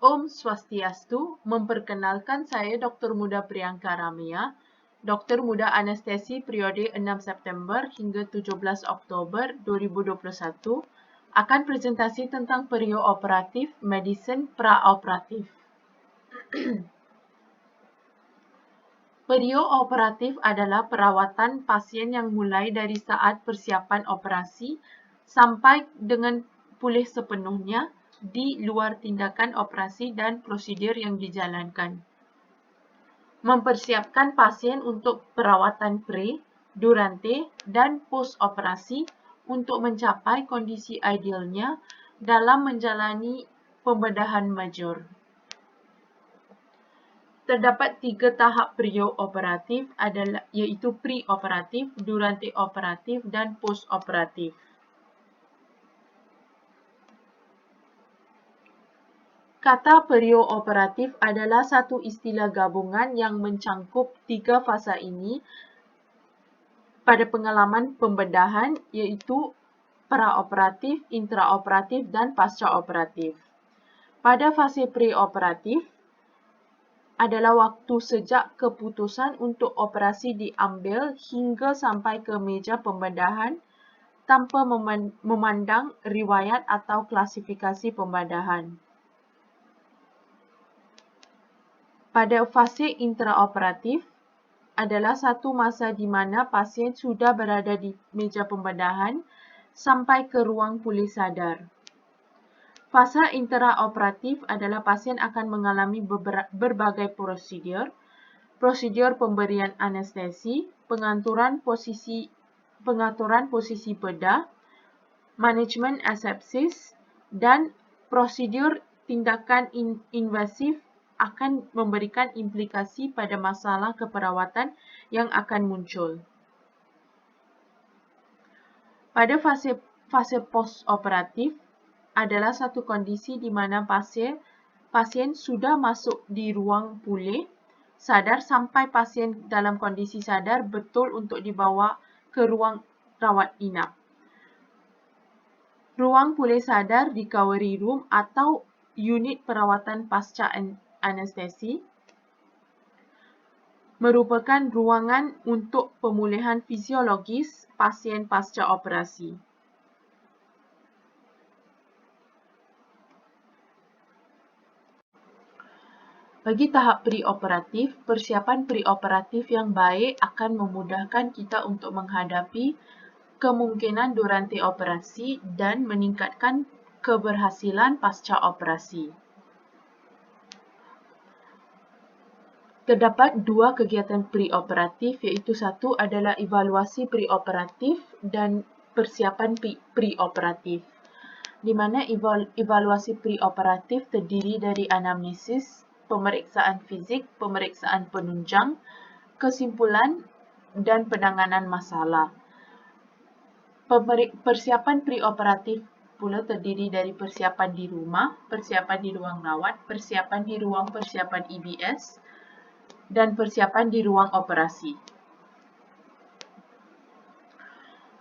Om Swastiastu, memperkenalkan saya Dr. Muda Priyanka Ramia, Dr. Muda Anestesi periode 6 September hingga 17 Oktober 2021, akan presentasi tentang perioperatif medicine praoperatif. Perioperatif adalah perawatan pasien yang mulai dari saat persiapan operasi sampai dengan pulih sepenuhnya di luar tindakan operasi dan prosedur yang dijalankan. Mempersiapkan pasien untuk perawatan pre, durante, dan post-operasi untuk mencapai kondisi idealnya dalam menjalani pembedahan major. Terdapat 3 tahap perioperatif iaitu pre-operatif, durante operatif, dan post-operatif. Kata perioperatif adalah satu istilah gabungan yang mencangkup 3 fasa ini pada pengalaman pembedahan iaitu praoperatif, intraoperatif, dan pasca-operatif. Pada fase preoperatif adalah waktu sejak keputusan untuk operasi diambil hingga sampai ke meja pembedahan tanpa memandang riwayat atau klasifikasi pembedahan. Pada fase intraoperatif adalah satu masa di mana pasien sudah berada di meja pembedahan sampai ke ruang pulih sadar. Fasa intraoperatif adalah pasien akan mengalami berbagai prosedur pemberian anestesi, pengaturan posisi bedah, manajemen asepsis, dan prosedur tindakan invasif akan memberikan implikasi pada masalah keperawatan yang akan muncul. Pada fase post-operatif adalah satu kondisi di mana pasien sudah masuk di ruang pulih sadar sampai pasien dalam kondisi sadar betul untuk dibawa ke ruang rawat inap. Ruang pulih sadar recovery room atau unit perawatan pasca anestesi merupakan ruangan untuk pemulihan fisiologis pasien pasca operasi. Bagi tahap preoperatif, persiapan preoperatif yang baik akan memudahkan kita untuk menghadapi kemungkinan durante operasi dan meningkatkan keberhasilan pasca operasi. Terdapat 2 kegiatan preoperatif iaitu satu adalah evaluasi preoperatif dan persiapan preoperatif. Di mana evaluasi preoperatif terdiri dari anamnesis, pemeriksaan fizik, pemeriksaan penunjang, kesimpulan, dan penanganan masalah. Persiapan preoperatif pula terdiri dari persiapan di rumah, persiapan di ruang rawat, persiapan di ruang persiapan EBS, dan persiapan di ruang operasi.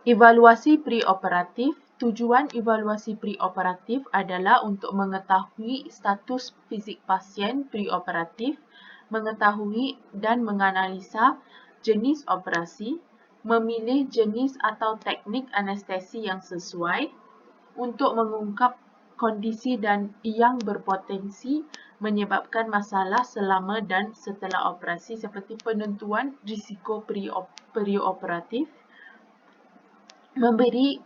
Evaluasi preoperatif. Tujuan evaluasi preoperatif adalah untuk mengetahui status fisik pasien preoperatif, mengetahui dan menganalisa jenis operasi, memilih jenis atau teknik anestesi yang sesuai untuk mengungkap kondisi dan yang berpotensi menyebabkan masalah selama dan setelah operasi seperti penentuan risiko perioperatif, memberi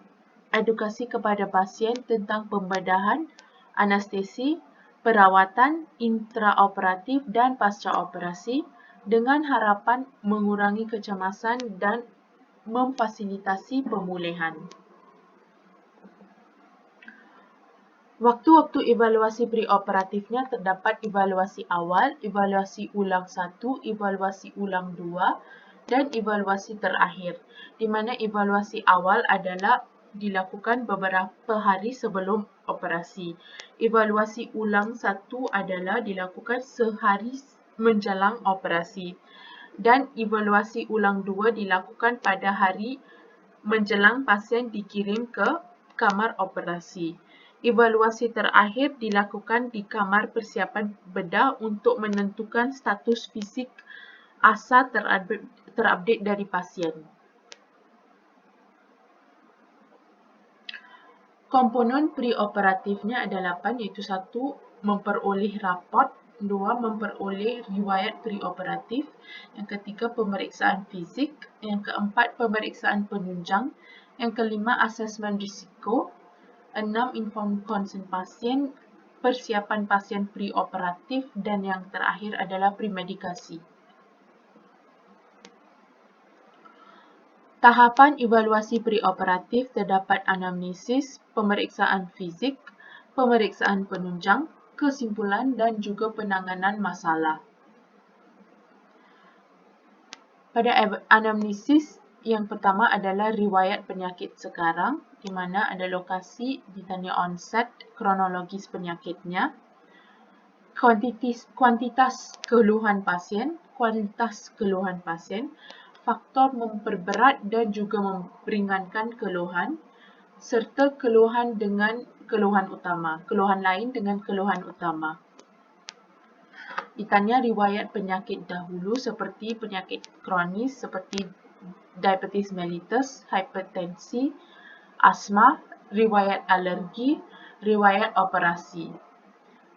edukasi kepada pasien tentang pembedahan, anestesi, perawatan intraoperatif dan pasca operasi dengan harapan mengurangi kecemasan dan memfasilitasi pemulihan. Waktu-waktu evaluasi preoperatifnya terdapat evaluasi awal, evaluasi ulang 1, evaluasi ulang 2, dan evaluasi terakhir. Di mana evaluasi awal adalah dilakukan beberapa hari sebelum operasi. Evaluasi ulang 1 adalah dilakukan sehari menjelang operasi. Dan evaluasi ulang 2 dilakukan pada hari menjelang pasien dikirim ke kamar operasi. Evaluasi terakhir dilakukan di kamar persiapan bedah untuk menentukan status fisik asa terupdate dari pasien. Komponen preoperatifnya ada 8, iaitu 1. Memperoleh raport, 2. Memperoleh riwayat preoperatif, yang ketiga pemeriksaan fizik, yang keempat pemeriksaan penunjang, yang kelima asesmen risiko, 6. Inform consent pasien, persiapan pasien preoperatif, dan yang terakhir adalah premedikasi. Tahapan evaluasi preoperatif terdapat anamnesis, pemeriksaan fizik, pemeriksaan penunjang, kesimpulan dan juga penanganan masalah. Pada anamnesis, yang pertama adalah riwayat penyakit sekarang, di mana ada lokasi, ditanya onset, kronologis penyakitnya, kuantitas keluhan pasien, kualitas keluhan pasien, faktor memperberat dan juga meringankan keluhan, serta keluhan dengan keluhan utama, keluhan lain dengan keluhan utama. Ditanya riwayat penyakit dahulu seperti penyakit kronis seperti diabetes mellitus, hipertensi, asma, riwayat alergi, riwayat operasi.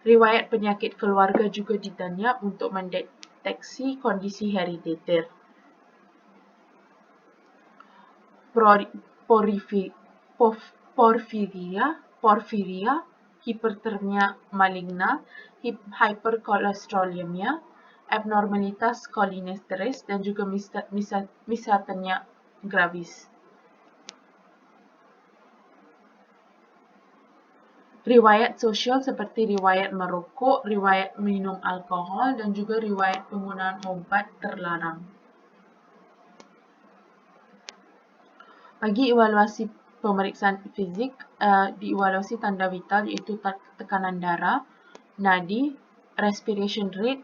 Riwayat penyakit keluarga juga ditanya untuk mendeteksi kondisi herediter. Porfiria, hipertermia maligna, hyperkolesterolemia, abnormalitas cholinesteres, dan juga miastenia gravis. Riwayat sosial seperti riwayat merokok, riwayat minum alkohol, dan juga riwayat penggunaan obat terlarang. Bagi evaluasi pemeriksaan fizik, dievaluasi tanda vital iaitu tekanan darah, nadi, respiration rate,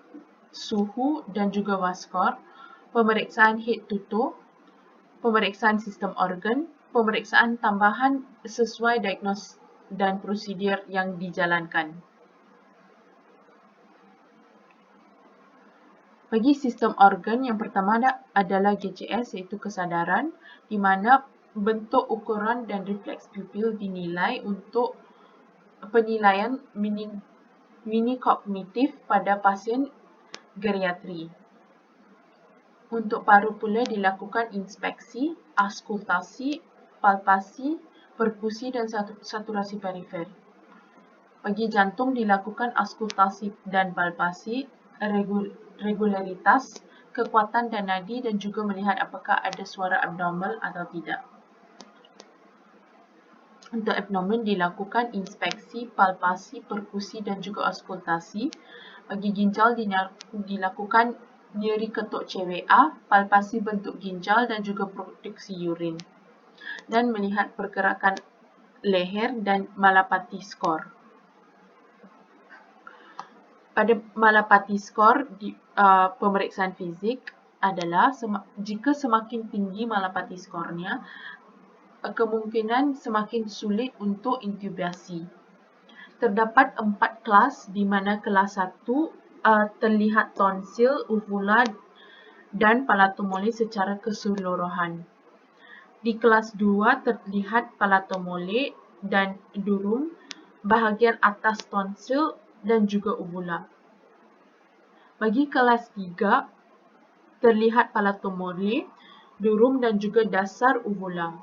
suhu dan juga waskor, pemeriksaan head to toe, pemeriksaan sistem organ, pemeriksaan tambahan sesuai diagnosis dan prosedur yang dijalankan. Bagi sistem organ, yang pertama adalah GCS, iaitu kesadaran, di mana bentuk ukuran dan refleks pupil dinilai untuk penilaian mini kognitif pada pasien geriatri. Untuk paru pula dilakukan inspeksi, auskultasi, palpasi, perkusi dan saturasi perifer. Bagi jantung dilakukan auskultasi dan palpasi, regularitas, kekuatan dan nadi, dan juga melihat apakah ada suara abnormal atau tidak. Untuk abdomen dilakukan inspeksi, palpasi, perkusi dan juga auskultasi. Bagi ginjal dilakukan nyeri ketuk CWA, palpasi bentuk ginjal dan juga produksi urin. Dan melihat pergerakan leher dan Malapati score. Pada Malapati score, pemeriksaan fizik adalah jika semakin tinggi Malapati skornya, kemungkinan semakin sulit untuk intubasi. Terdapat 4 kelas, di mana kelas 1 terlihat tonsil, uvula dan palatomole secara keseluruhan. Di kelas 2 terlihat palatomole dan durum, bahagian atas tonsil dan juga uvula. Bagi kelas 3 terlihat palatomole, durum dan juga dasar uvula.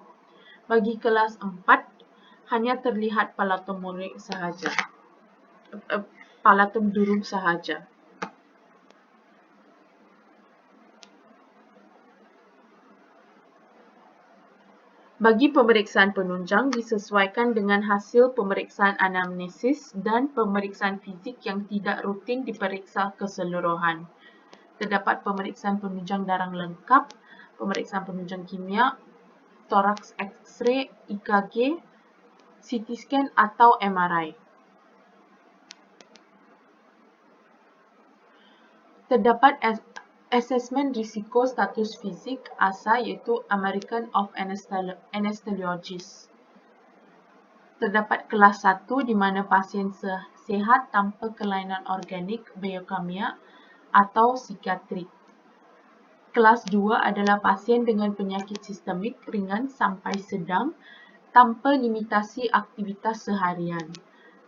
Bagi kelas 4 hanya terlihat palatomole sahaja. Palatum durum sahaja. Bagi pemeriksaan penunjang disesuaikan dengan hasil pemeriksaan anamnesis dan pemeriksaan fizik yang tidak rutin diperiksa keseluruhan. Terdapat pemeriksaan penunjang darah lengkap, pemeriksaan penunjang kimia, toraks X-ray, EKG, CT scan atau MRI. Terdapat asesmen risiko status fisik ASA, iaitu American of Anesthesiologists. terdapat kelas 1 di mana pasien sehat tanpa kelainan organik, biokimia atau psikiatrik. Kelas 2 adalah pasien dengan penyakit sistemik ringan sampai sedang tanpa limitasi aktivitas seharian.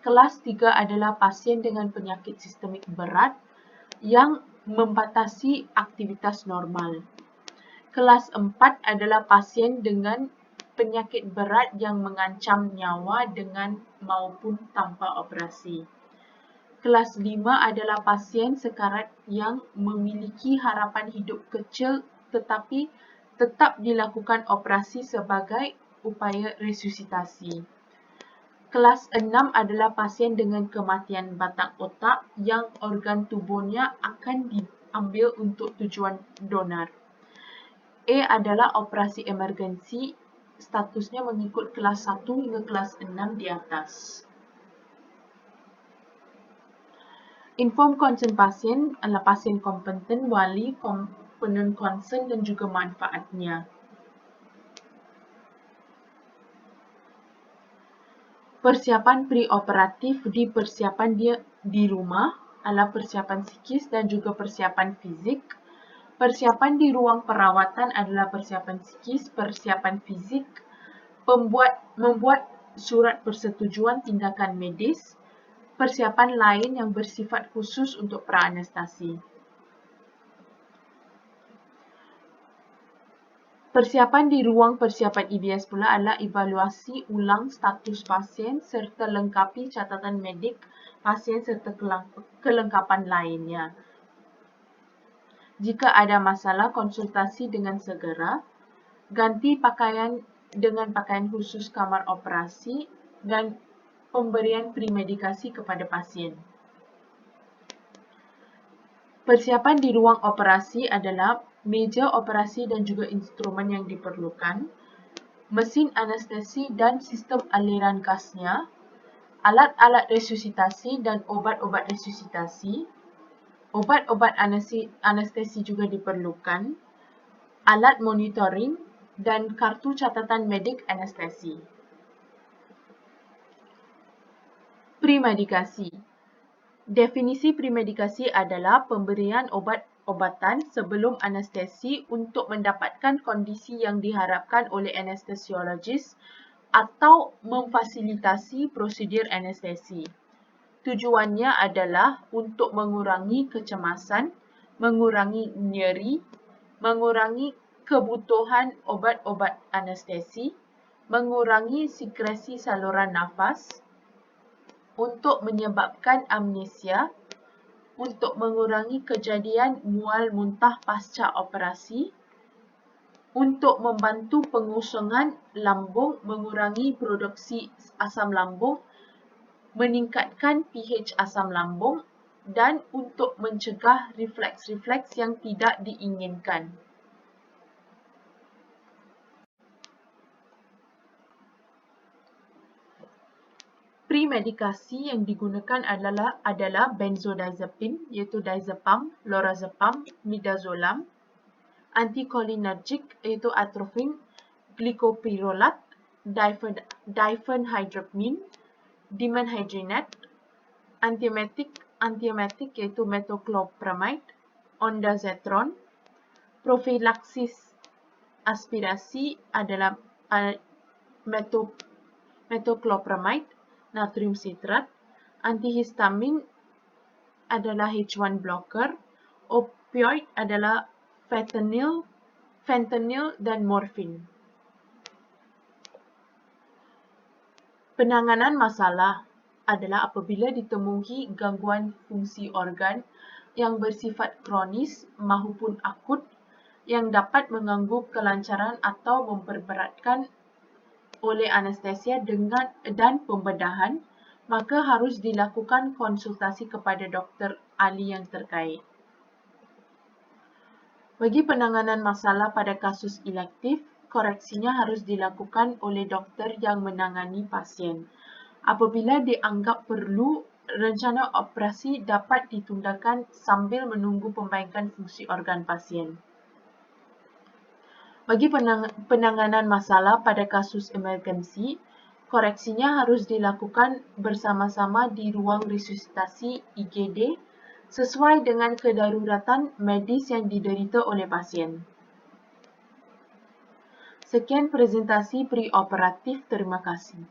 Kelas 3 adalah pasien dengan penyakit sistemik berat yang membatasi aktivitas normal. Kelas 4 adalah pasien dengan penyakit berat yang mengancam nyawa dengan maupun tanpa operasi. Kelas 5 adalah pasien sekarat yang memiliki harapan hidup kecil tetapi tetap dilakukan operasi sebagai upaya resusitasi. Kelas 6 adalah pasien dengan kematian batang otak yang organ tubuhnya akan diambil untuk tujuan donor. A adalah operasi emergensi, statusnya mengikut kelas 1 hingga kelas 6 di atas. Inform consent pasien adalah pasien kompeten, wali, komponen concern dan juga manfaatnya. Persiapan preoperatif di persiapan dia di rumah adalah persiapan psikis dan juga persiapan fizik. Persiapan di ruang perawatan adalah persiapan psikis, persiapan fizik, membuat surat persetujuan tindakan medis, persiapan lain yang bersifat khusus untuk praanestesi. Persiapan di ruang persiapan IBS pula adalah evaluasi ulang status pasien serta lengkapi catatan medik pasien serta kelengkapan lainnya. Jika ada masalah, konsultasi dengan segera, ganti pakaian dengan pakaian khusus kamar operasi, dan pemberian premedikasi kepada pasien. Persiapan di ruang operasi adalah meja operasi dan juga instrumen yang diperlukan, mesin anestesi dan sistem aliran gasnya, alat-alat resusitasi dan obat-obat resusitasi, obat-obat anestesi juga diperlukan, alat monitoring, dan kartu catatan medik anestesi. Premedikasi. Definisi premedikasi adalah pemberian obat-obatan sebelum anestesi untuk mendapatkan kondisi yang diharapkan oleh anestesiologis atau memfasilitasi prosedur anestesi. Tujuannya adalah untuk mengurangi kecemasan, mengurangi nyeri, mengurangi kebutuhan obat-obat anestesi, mengurangi sekresi saluran nafas, untuk menyebabkan amnesia, untuk mengurangi kejadian mual muntah pasca operasi, untuk membantu pengosongan lambung, mengurangi produksi asam lambung, meningkatkan pH asam lambung, dan untuk mencegah refleks-refleks yang tidak diinginkan. Premedikasi yang digunakan adalah benzodiazepin, iaitu diazepam, lorazepam, midazolam, anticholinergic, iaitu atropine, glycopyrrolate, diphenhydramine, dimenhydrinate, antiemetik, iaitu metoclopramide, ondansetron, profilaksis aspirasi adalah metoclopramide, natrium citrat, antihistamin adalah H1 blocker, opioid adalah fentanyl dan morfin. Penanganan masalah adalah apabila ditemui gangguan fungsi organ yang bersifat kronis maupun akut yang dapat mengganggu kelancaran atau memperberatkan oleh anestesia dan pembedahan, maka harus dilakukan konsultasi kepada doktor ahli yang terkait. Bagi penanganan masalah pada kasus elektif, koreksinya harus dilakukan oleh doktor yang menangani pasien. Apabila dianggap perlu, rencana operasi dapat ditundakan sambil menunggu pembaikan fungsi organ pasien. Bagi penanganan masalah pada kasus emergensi, koreksinya harus dilakukan bersama-sama di ruang resusitasi IGD sesuai dengan kedaruratan medis yang diderita oleh pasien. Sekian presentasi preoperatif, terima kasih.